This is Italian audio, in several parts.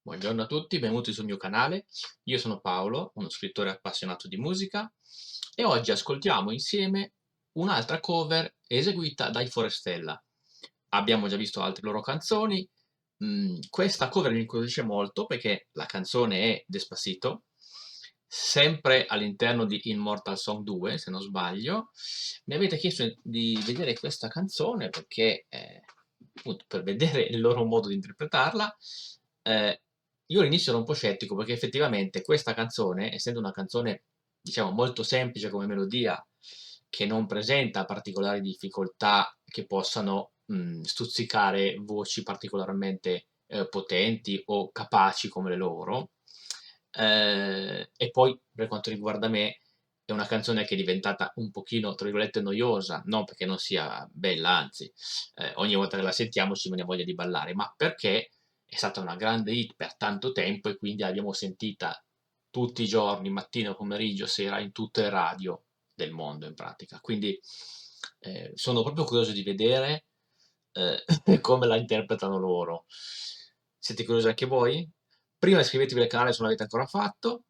Buongiorno a tutti, benvenuti sul mio canale. Io sono Paolo, uno scrittore appassionato di musica e oggi ascoltiamo insieme un'altra cover eseguita dai Forestella. Abbiamo già visto altre loro canzoni, questa cover mi incuriosisce molto perché la canzone è Despacito, sempre all'interno di Immortal Song 2, se non sbaglio. Mi avete chiesto di vedere questa canzone perché, appunto, per vedere il loro modo di interpretarla. Eh, io all'inizio ero un po' scettico perché effettivamente questa canzone, essendo una canzone, diciamo, molto semplice come melodia, che non presenta particolari difficoltà che possano stuzzicare voci particolarmente potenti o capaci come le loro. E poi per quanto riguarda me è una canzone che è diventata un pochino, tra virgolette, noiosa, non perché non sia bella, anzi, ogni volta che la sentiamo ci viene voglia di ballare, ma perché è stata una grande hit per tanto tempo e quindi l'abbiamo sentita tutti i giorni, mattino, pomeriggio, sera, in tutte le radio del mondo in pratica. Quindi sono proprio curioso di vedere come la interpretano loro. Siete curiosi anche voi? Prima iscrivetevi al canale se non l'avete ancora fatto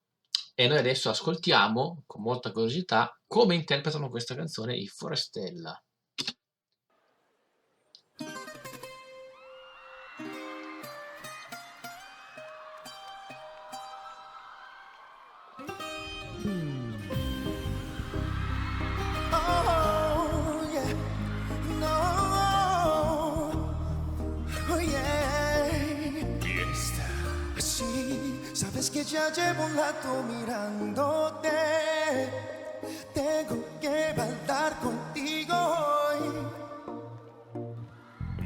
e noi adesso ascoltiamo con molta curiosità come interpretano questa canzone i Forestella. Oh, yeah. No. Oh, yeah. Fiesta. Sí, sabes que ya llevo un rato mirándote. Tengo que bailar contigo hoy.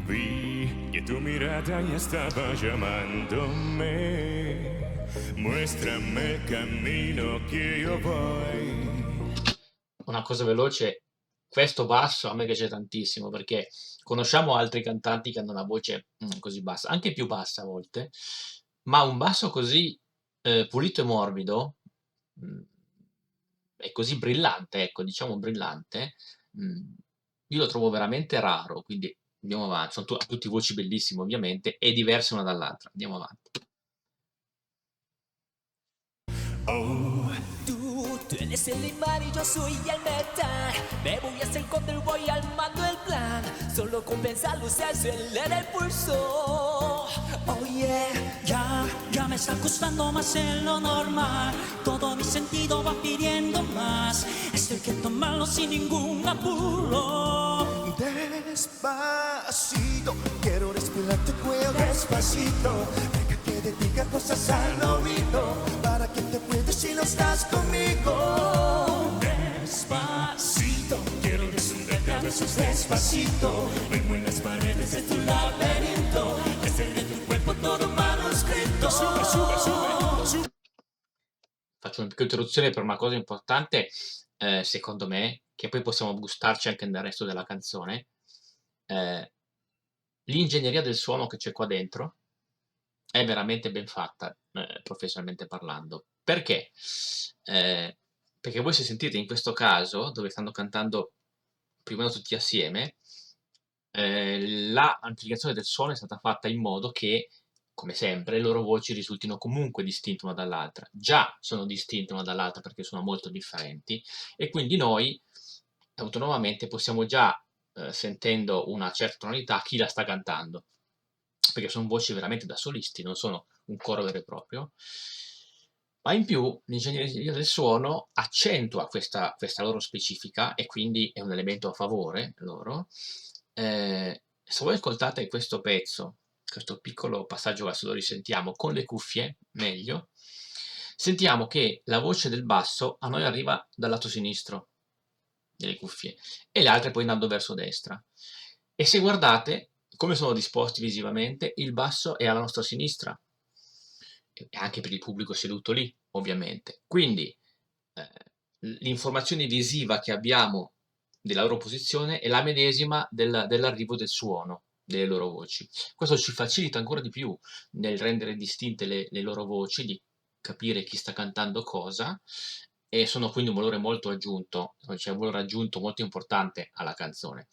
Vi que tu mirada ya estaba llamándome. Muéstrame el camino que yo voy. Una cosa veloce, questo basso a me piace tantissimo perché conosciamo altri cantanti che hanno una voce così bassa, anche più bassa a volte, ma un basso così pulito e morbido mm, e così brillante, ecco, diciamo brillante, mm, io lo trovo veramente raro, quindi andiamo avanti, sono tutti voci bellissime ovviamente e diverse una dall'altra, andiamo avanti. Oh, Tú eres el imán y yo soy el metal. Me voy a hacer control, voy armando el plan. Solo con pensarlo se acelera el pulso. Oh yeah, ya me está costando más en lo normal. Todo mi sentido va pidiendo más. Esto hay que tomarlo sin ningún apuro. Despacito, quiero respirar tu cuello despacito. Deja que te diga cosas al oído. Para que te puedas si no estás conmigo. despacito. Quiero desnudarte a besos despacito. Vengo en las paredes de tu laberinto. Hacer de tu cuerpo todo manuscrito. Sube, sube, sube, sube. Faccio una piccola interruzione per una cosa importante, secondo me, che poi possiamo gustarci anche nel resto della canzone. L'ingegneria del suono che c'è qua dentro è veramente ben fatta, professionalmente parlando. Perché? Perché voi se sentite in questo caso, dove stanno cantando più o meno tutti assieme, la amplificazione del suono è stata fatta in modo che, come sempre, le loro voci risultino comunque distinte una dall'altra. Già sono distinte una dall'altra perché sono molto differenti e quindi noi autonomamente possiamo già, sentendo una certa tonalità, chi la sta cantando, perché sono voci veramente da solisti, non sono un coro vero e proprio. Ma in più l'ingegneria del suono accentua questa loro specifica e quindi è un elemento a favore loro. Se voi ascoltate questo pezzo, questo piccolo passaggio adesso lo risentiamo con le cuffie, meglio, sentiamo che la voce del basso a noi arriva dal lato sinistro delle cuffie e le altre poi andando verso destra. E se guardate come sono disposti visivamente, il basso è alla nostra sinistra, e anche per il pubblico seduto lì, ovviamente. Quindi eh, l'informazione visiva che abbiamo della loro posizione è la medesima dell'arrivo del suono delle loro voci. Questo ci facilita ancora di più nel rendere distinte le loro voci, di capire chi sta cantando cosa, e sono quindi un valore molto aggiunto, cioè un valore aggiunto molto importante alla canzone.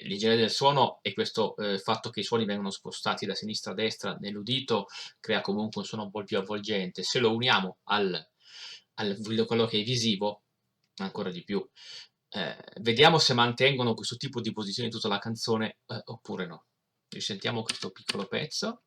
l'igiene del suono e questo fatto che i suoni vengono spostati da sinistra a destra nell'udito crea comunque un suono un po' più avvolgente. Se lo uniamo quello che è visivo, ancora di più. Vediamo se mantengono questo tipo di posizione tutta la canzone oppure no. Risentiamo questo piccolo pezzo.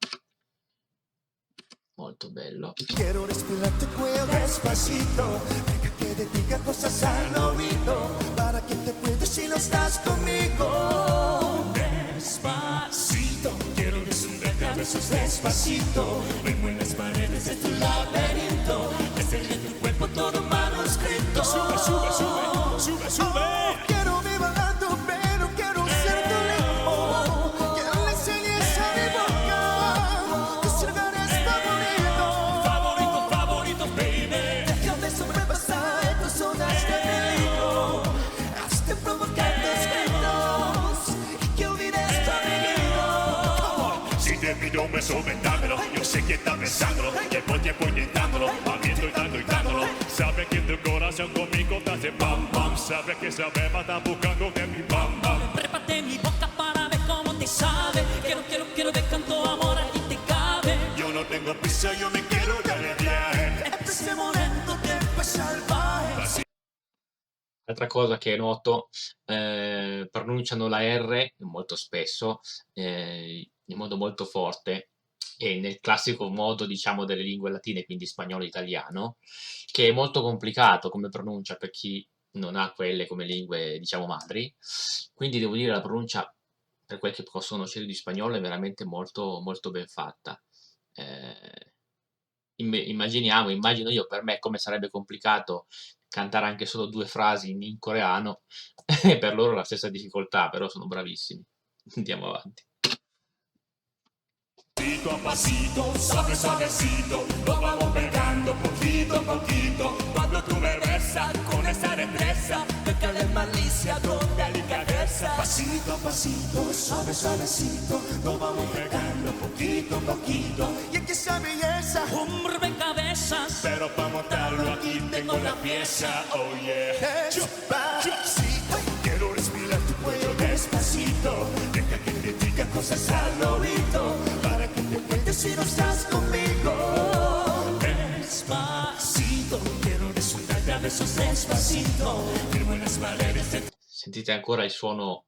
Molto bello. Quiero respirar tu cuello despacito, deja que te diga cosas al oído, para que te cuentes si no estás conmigo. Despacito, quiero desnudarte a besos despacito. Vemos en las paredes de tu laberinto, hacer de tu cuerpo todo manuscrito. Sube, sube, sube, sube, sube. Quiero mi balato, pero quiero ser tu ritmo. Quiero le enseñes a mi boca, tus lugares favoritos. Favorito, favorito, baby. Déjame sobrepasar tus zonas de peligro, hazte provocar tus gritos y que olvides tu apellido. Si te pido un beso, vendámelo. Yo sé que está pensando, llevo tiempo intentándolo, abriendo y dándolo. Sabe que tu corazón conmigo te hace bam bam. Sabe que esa beba está buscando de mi bam bam. Prépate mi boca para ver cómo te sabe. Quiero ver cuánto amor aquí te cabe. Yo no tengo prisa, yo me quiero dar el viaje. Este momento que fue salvaje. Altra cosa che noto, pronunciano la R molto spesso, in modo molto forte e nel classico modo, diciamo, delle lingue latine, quindi spagnolo e italiano, che è molto complicato come pronuncia per chi non ha quelle come lingue, diciamo, madri. Quindi devo dire la pronuncia, per quel che posso conoscere di spagnolo, è veramente molto, molto ben fatta. Immagino io per me come sarebbe complicato cantare anche solo 2 frasi in coreano, e per loro la stessa difficoltà, però sono bravissimi. Andiamo avanti. Pasito a pasito, suave suavecito, lo vamos pegando poquito a poquito. Cuando tú me besas con esa destreza, peca de malicia con delicadeza. Pasito a pasito, suave suavecito, lo vamos pegando poquito a poquito. Y es que esa belleza, Un rompecabezas. Pero para montarlo aquí tengo la pieza, oh yeah. despacito, Quiero respirar tu cuello despacito, deja que te diga cosas al oído, para que te cuentes si no estás conmigo. Despacito, quiero desnudarte a besos despacito, firmo en las paredes de Sentite ancora il suono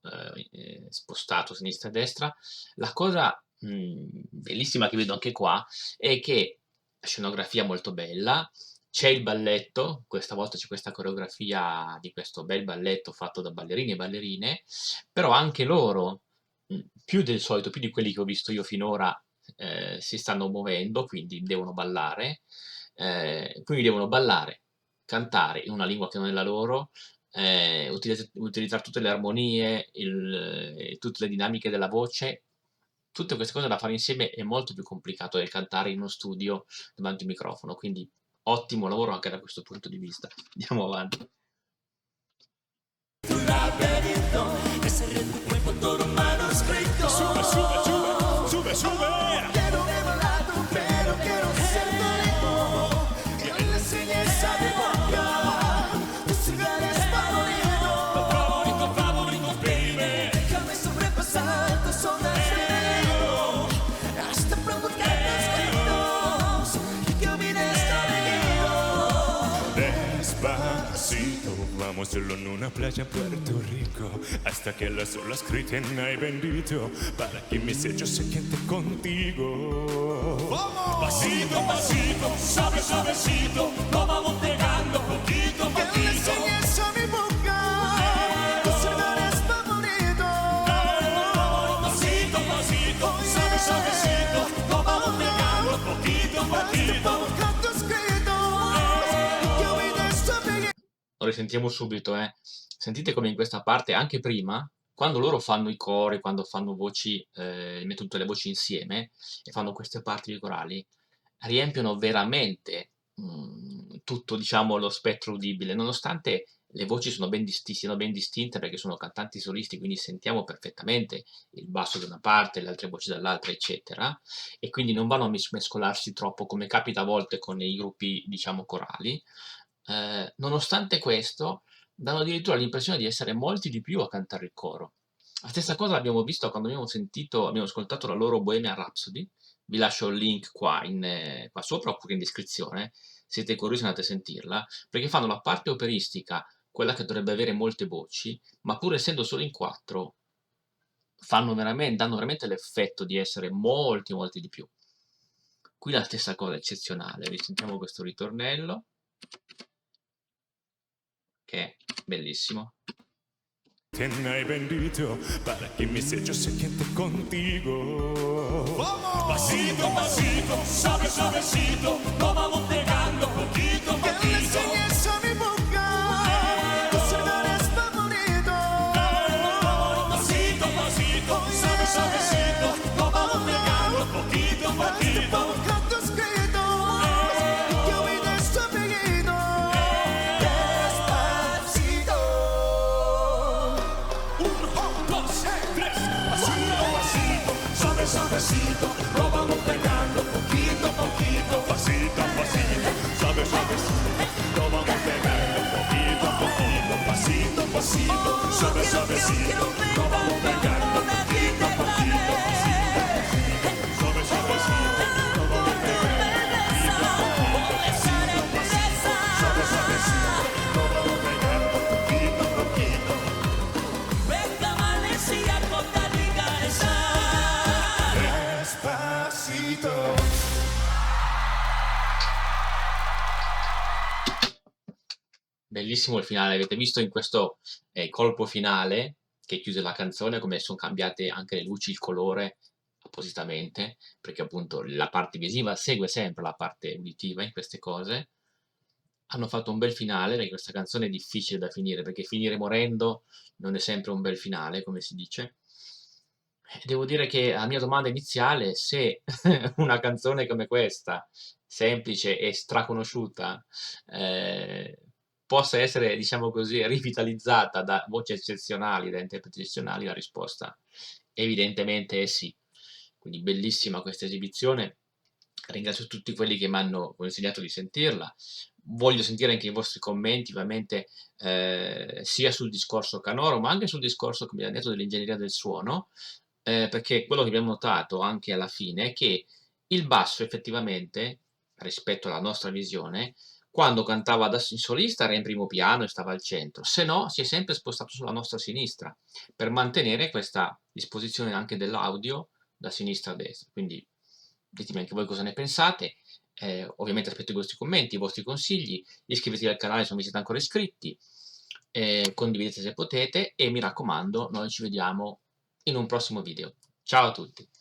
spostato sinistra e destra. La cosa bellissima che vedo anche qua è che la scenografia è molto bella, c'è il balletto, questa volta c'è questa coreografia di questo bel balletto fatto da ballerini e ballerine, però anche loro, più del solito, più di quelli che ho visto io finora, si stanno muovendo, quindi devono ballare, cantare in una lingua che non è la loro, utilizzare tutte le armonie, tutte le dinamiche della voce. Tutte queste cose da fare insieme è molto più complicato del cantare in uno studio davanti a un microfono, quindi ottimo lavoro anche da questo punto di vista. Andiamo avanti. tu laberinto, hacer de tu cuerpo todo manuscrito. Sube, sube, sube, sube, sube. quiero mi balato, pero quiero ser tu ritmo. Quiero le enseñes a mi boca, tus lugares favoritos. Favorito, favorito, baby. Déjame sobrepasar tus zonas de peligro, hasta provocar tus gritos y que olvides tu apellido. Despacito, vamos a hacerlo en una playa en Puerto Rico, hasta que las olas griten ay bendito, para que mis hechos se queden contigo. Pasito, pasito, suave, suavecito, lo vamos pegando poquito a Quiero le poquito. enseñes a mi boca, tus lugares favoritos. Pasito, pasito, suave, suavecito, lo vamos pegando poquito a poquito. Provocar tus gritos y que olvides tu apellido. Lo risentiamo subito, eh. Sentite come in questa parte, anche prima, quando loro fanno i cori, quando fanno voci, mettono tutte le voci insieme e fanno queste parti corali, riempiono veramente tutto, diciamo, lo spettro udibile, nonostante le voci siano ben distinte perché sono cantanti solisti, quindi sentiamo perfettamente il basso da una parte, le altre voci dall'altra, eccetera, e quindi non vanno a mescolarsi troppo come capita a volte con i gruppi, diciamo, corali. Nonostante questo, danno addirittura l'impressione di essere molti di più a cantare il coro. La stessa cosa l'abbiamo visto quando abbiamo ascoltato la loro Bohemian Rhapsody. Vi lascio il link qua, qua sopra oppure in descrizione, siete curiosi andate a sentirla, perché fanno la parte operistica, quella che dovrebbe avere molte voci, ma pur essendo solo in 4, danno veramente l'effetto di essere molti di più. Qui la stessa cosa eccezionale, risentiamo questo ritornello, che è bellissimo. Te me hay bendito para que mis hechos se queden contigo. Pasito a pasito, suave suavecito, nos vamos pegando poquito a Que le poquito. enseñes a mi boca tus lugares favoritos. Pasito a pasito, suave suavecito, nos vamos pegando poquito a poquito. Busca tus gritos y que olvides tu apellido. Despacito. 1, 2, 3, pasito a pasito, suave suavecito, nos vamos pegando poquito a poquito. Pasito a pasito, suave suavecito, nos vamos pegando poquito a poquito. Pasito a pasito, suave suavecito, nos vamos pegando poquito a poquito. Pasito a pasito, suave suavecito, nos vamos pegando poquito a poquito. Pasito a pasito, suave suavecito, nos vamos pegando poquito a poquito. Venga Valencia con la liga esa. Despacito. Bellissimo il finale, avete visto in questo colpo finale che chiuse la canzone come sono cambiate anche le luci, il colore appositamente, perché appunto la parte visiva segue sempre la parte uditiva in queste cose. Hanno fatto un bel finale, perché questa canzone è difficile da finire, perché finire morendo non è sempre un bel finale, come si dice. Devo dire che la mia domanda iniziale è se una canzone come questa, semplice e straconosciuta, possa essere, diciamo così, rivitalizzata da voci eccezionali, da interpreti eccezionali, la risposta evidentemente è sì. Quindi bellissima questa esibizione. Ringrazio tutti quelli che mi hanno consigliato di sentirla. Voglio sentire anche i vostri commenti, ovviamente, sia sul discorso canoro, ma anche sul discorso, come abbiamo detto, dell'ingegneria del suono, perché quello che abbiamo notato anche alla fine è che il basso effettivamente, rispetto alla nostra visione, quando cantava in solista era in primo piano e stava al centro, se no si è sempre spostato sulla nostra sinistra, per mantenere questa disposizione anche dell'audio da sinistra a destra. Quindi ditemi anche voi cosa ne pensate. Ovviamente aspetto i vostri commenti, i vostri consigli, iscrivetevi al canale se non vi siete ancora iscritti, condividete se potete e mi raccomando, noi ci vediamo in un prossimo video. Ciao a tutti!